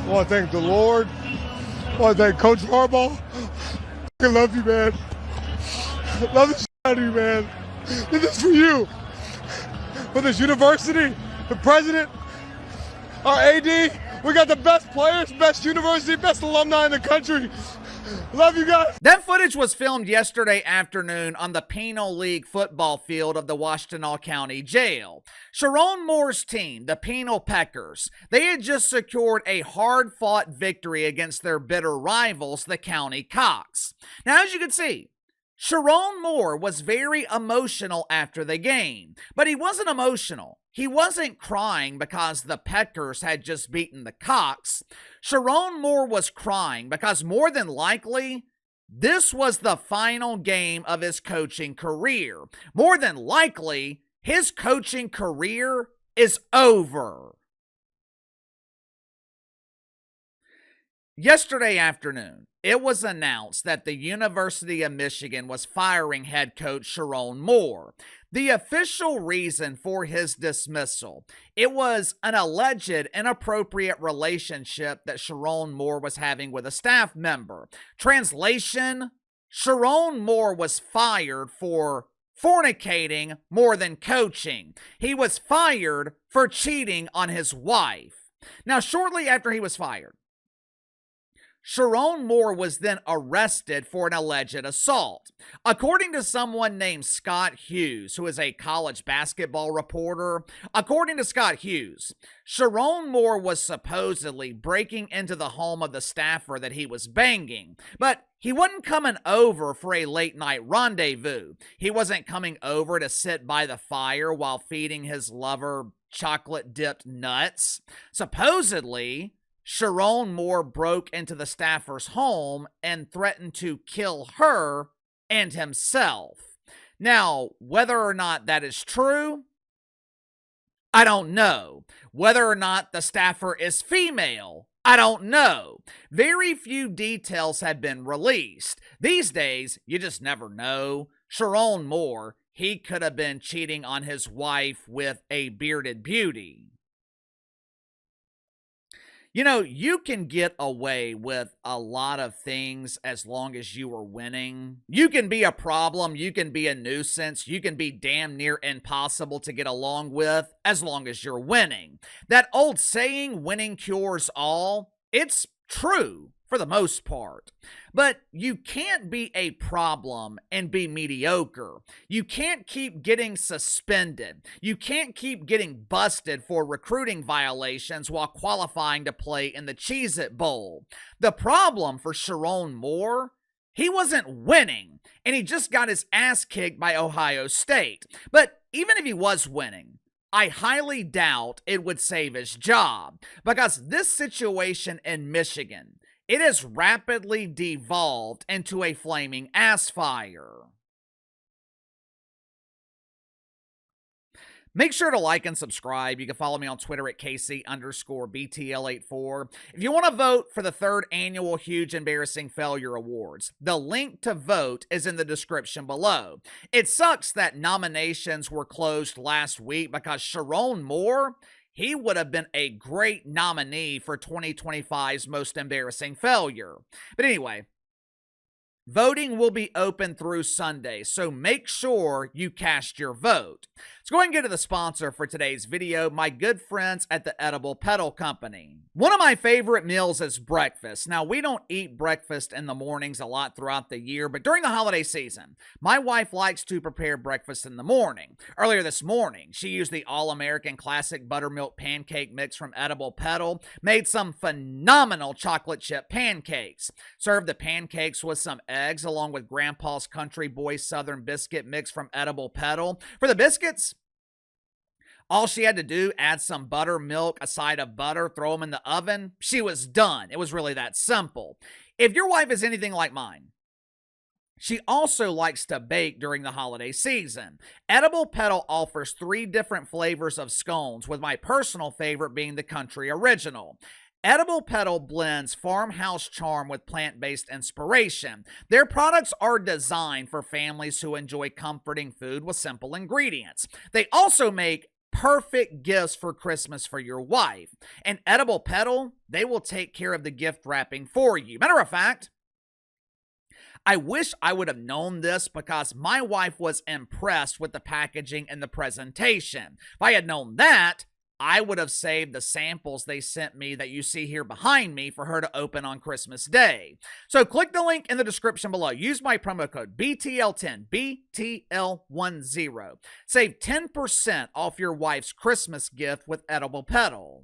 I want to thank the Lord. I want to thank Coach Harbaugh. I love you, man. Love the shit out of you, man. This is for you. For this university, the president, our AD. We got the best players, best university, best alumni in the country. Love you guys. That footage was filmed yesterday afternoon on the Penal League football field of the Washtenaw County Jail. Sherrone Moore's team, the Penal Peckers, they had just secured a hard-fought victory against their bitter rivals, the County Cocks. Now, as you can see, Chiron Moore was very emotional after the game, but he wasn't emotional. He wasn't crying because the Peckers had just beaten the Cocks. Chiron Moore was crying because more than likely, this was the final game of his coaching career. More than likely, his coaching career is over. Yesterday afternoon, it was announced that the University of Michigan was firing head coach Chiron Moore. The official reason for his dismissal, it was an alleged inappropriate relationship that Chiron Moore was having with a staff member. Translation, Chiron Moore was fired for fornicating more than coaching. He was fired for cheating on his wife. Now, shortly after he was fired, Chiron Moore was then arrested for an alleged assault. According to someone named Scott Hughes, who is a college basketball reporter, according to Scott Hughes, Chiron Moore was supposedly breaking into the home of the staffer that he was banging, but he wasn't coming over for a late-night rendezvous. He wasn't coming over to sit by the fire while feeding his lover chocolate-dipped nuts. Supposedly, Chiron Moore broke into the staffer's home and threatened to kill her and himself. Now, whether or not that is true, I don't know. Whether or not the staffer is female, I don't know. Very few details have been released. These days, you just never know. Chiron Moore, he could have been cheating on his wife with a bearded beauty. You know, you can get away with a lot of things as long as you are winning. You can be a problem, you can be a nuisance, you can be damn near impossible to get along with as long as you're winning. That old saying, winning cures all, it's true for the most part. But you can't be a problem and be mediocre. You can't keep getting suspended. You can't keep getting busted for recruiting violations while qualifying to play in the Cheez-It Bowl. The problem for Chiron Moore, he wasn't winning, and he just got his ass kicked by Ohio State. But even if he was winning, I highly doubt it would save his job, because this situation in Michigan, it has rapidly devolved into a flaming ass fire. Make sure to like and subscribe. You can follow me on Twitter at KC_BTL84. If you want to vote for the 3rd annual Huge Embarrassing Failure Awards, the link to vote is in the description below. It sucks that nominations were closed last week because Chiron Moore, he would have been a great nominee for 2025's Most Embarrassing Failure. But anyway, voting will be open through Sunday, so make sure you cast your vote. Let's go ahead and get to the sponsor for today's video, my good friends at the Edible Petal Company. One of my favorite meals is breakfast. Now, we don't eat breakfast in the mornings a lot throughout the year, but during the holiday season, my wife likes to prepare breakfast in the morning. Earlier this morning, she used the All-American Classic Buttermilk Pancake Mix from Edible Petal, made some phenomenal chocolate chip pancakes, served the pancakes with some eggs along with Grandpa's Country Boy Southern Biscuit Mix from Edible Petal. For the biscuits, all she had to do, add some buttermilk, a side of butter, throw them in the oven. She was done. It was really that simple. If your wife is anything like mine, she also likes to bake during the holiday season. Edible Petal offers 3 different flavors of scones, with my personal favorite being the Country Original. Edible Petal blends farmhouse charm with plant-based inspiration. Their products are designed for families who enjoy comforting food with simple ingredients. They also make perfect gifts for Christmas for your wife. And Edible Petal, they will take care of the gift wrapping for you. Matter of fact, I wish I would have known this because my wife was impressed with the packaging and the presentation. If I had known that, I would have saved the samples they sent me that you see here behind me for her to open on Christmas Day. So click the link in the description below. Use my promo code BTL10, BTL10. Save 10% off your wife's Christmas gift with Edible Petal.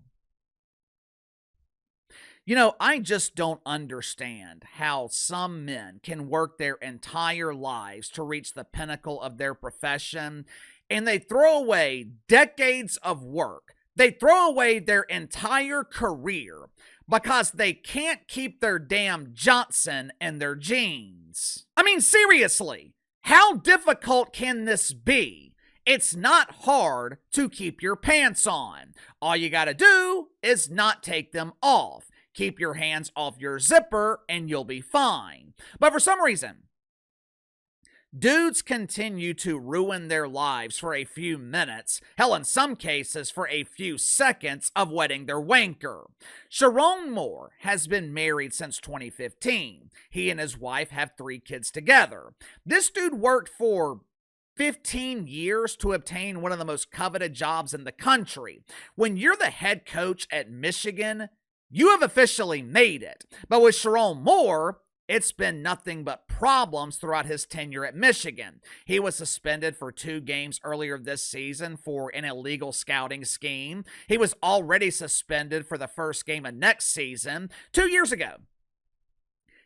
You know, I just don't understand how some men can work their entire lives to reach the pinnacle of their profession, and they throw away decades of work. They throw away their entire career because they can't keep their damn Johnson in their jeans. I mean, seriously, how difficult can this be? It's not hard to keep your pants on. All you gotta do is not take them off. Keep your hands off your zipper and you'll be fine. But for some reason, dudes continue to ruin their lives for a few minutes, hell, in some cases for a few seconds of wetting their wanker. Sherrone Moore has been married since 2015. He and his wife have 3 kids together. This dude worked for 15 years to obtain one of the most coveted jobs in the country. When you're the head coach at Michigan, you have officially made it. But with Chiron Moore, it's been nothing but problems throughout his tenure at Michigan. He was suspended for 2 games earlier this season for an illegal scouting scheme. He was already suspended for the first game of next season 2 years ago.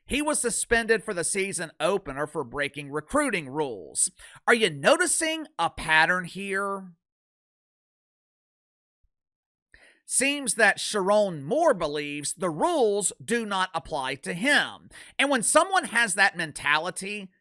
He was suspended for the season opener for breaking recruiting rules. Are you noticing a pattern here? Seems that Sherrone Moore believes the rules do not apply to him. And when someone has that mentality,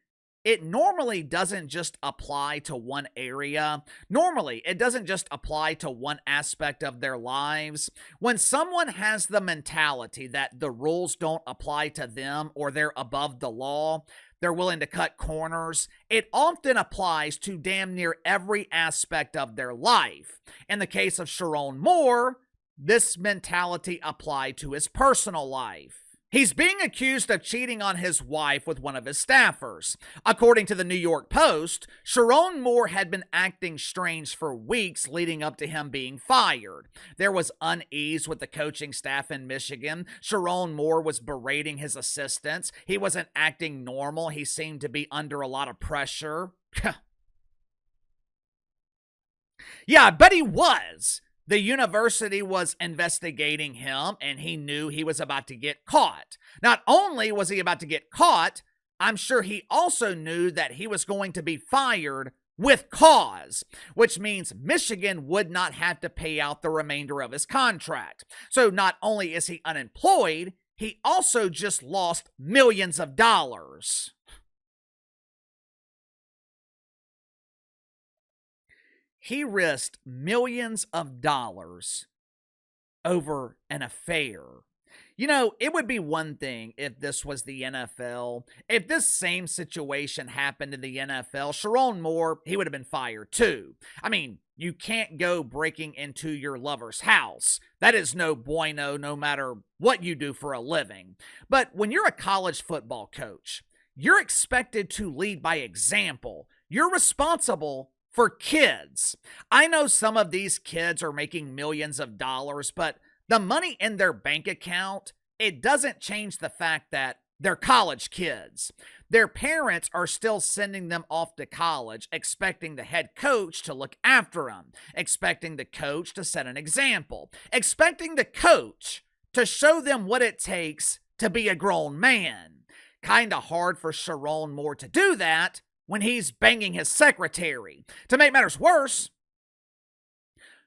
it normally doesn't just apply to one area. Normally, it doesn't just apply to one aspect of their lives. When someone has the mentality that the rules don't apply to them or they're above the law, they're willing to cut corners, it often applies to damn near every aspect of their life. In the case of Sherrone Moore, this mentality applied to his personal life. He's being accused of cheating on his wife with one of his staffers. According to the New York Post, Sherrone Moore had been acting strange for weeks leading up to him being fired. There was unease with the coaching staff in Michigan. Sherrone Moore was berating his assistants. He wasn't acting normal. He seemed to be under a lot of pressure. Yeah, I bet he was. The university was investigating him, and he knew he was about to get caught. Not only was he about to get caught, I'm sure he also knew that he was going to be fired with cause, which means Michigan would not have to pay out the remainder of his contract. So not only is he unemployed, he also just lost millions of dollars. He risked millions of dollars over an affair. You know, it would be one thing if this was the NFL. If this same situation happened in the NFL, Sherrone Moore, he would have been fired too. I mean, you can't go breaking into your lover's house. That is no bueno, no matter what you do for a living. But when you're a college football coach, you're expected to lead by example. You're responsible for kids. I know some of these kids are making millions of dollars, but the money in their bank account, it doesn't change the fact that they're college kids. Their parents are still sending them off to college, expecting the head coach to look after them, expecting the coach to set an example, expecting the coach to show them what it takes to be a grown man. Kinda hard for Sherrone Moore to do that when he's banging his secretary. To make matters worse,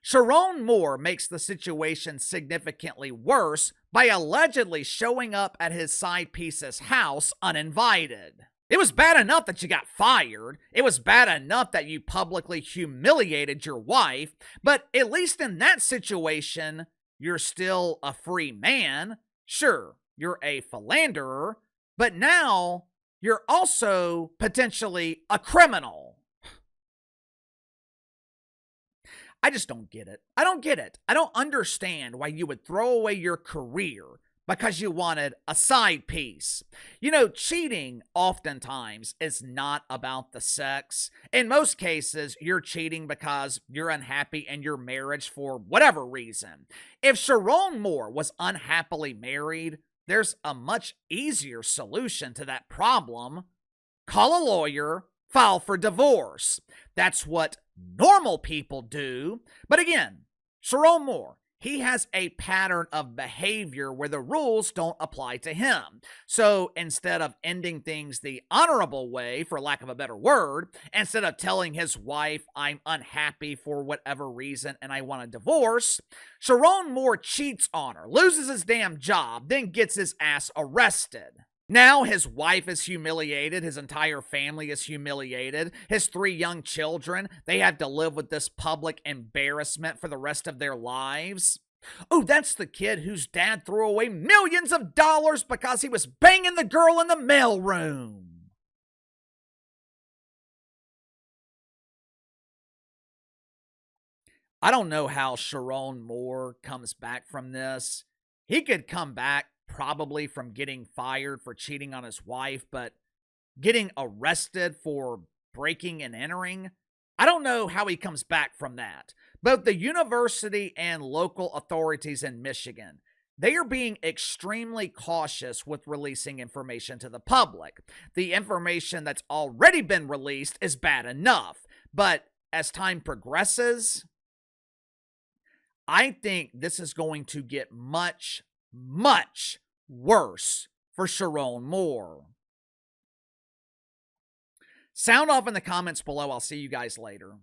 Chiron Moore makes the situation significantly worse by allegedly showing up at his side piece's house uninvited. It was bad enough that you got fired. It was bad enough that you publicly humiliated your wife, but at least in that situation, you're still a free man. Sure, you're a philanderer, but now you're also potentially a criminal. I just don't get it. I don't get it. I don't understand why you would throw away your career because you wanted a side piece. You know, cheating oftentimes is not about the sex. In most cases, you're cheating because you're unhappy in your marriage for whatever reason. If Sherrone Moore was unhappily married, there's a much easier solution to that problem. Call a lawyer, file for divorce. That's what normal people do. But again, Chiron Moore, he has a pattern of behavior where the rules don't apply to him. So instead of ending things the honorable way, for lack of a better word, instead of telling his wife, I'm unhappy for whatever reason and I want a divorce, Chiron Moore cheats on her, loses his damn job, then gets his ass arrested. Now his wife is humiliated, his entire family is humiliated, his 3 young children, they have to live with this public embarrassment for the rest of their lives. Oh, that's the kid whose dad threw away millions of dollars because he was banging the girl in the mailroom. I don't know how Sherrone Moore comes back from this. He could come back probably from getting fired for cheating on his wife, but getting arrested for breaking and entering, I don't know how he comes back from that. Both the university and local authorities in Michigan, they are being extremely cautious with releasing information to the public. The information that's already been released is bad enough, but as time progresses, I think this is going to get much, much worse for Sherrone Moore. Sound off in the comments below. I'll see you guys later.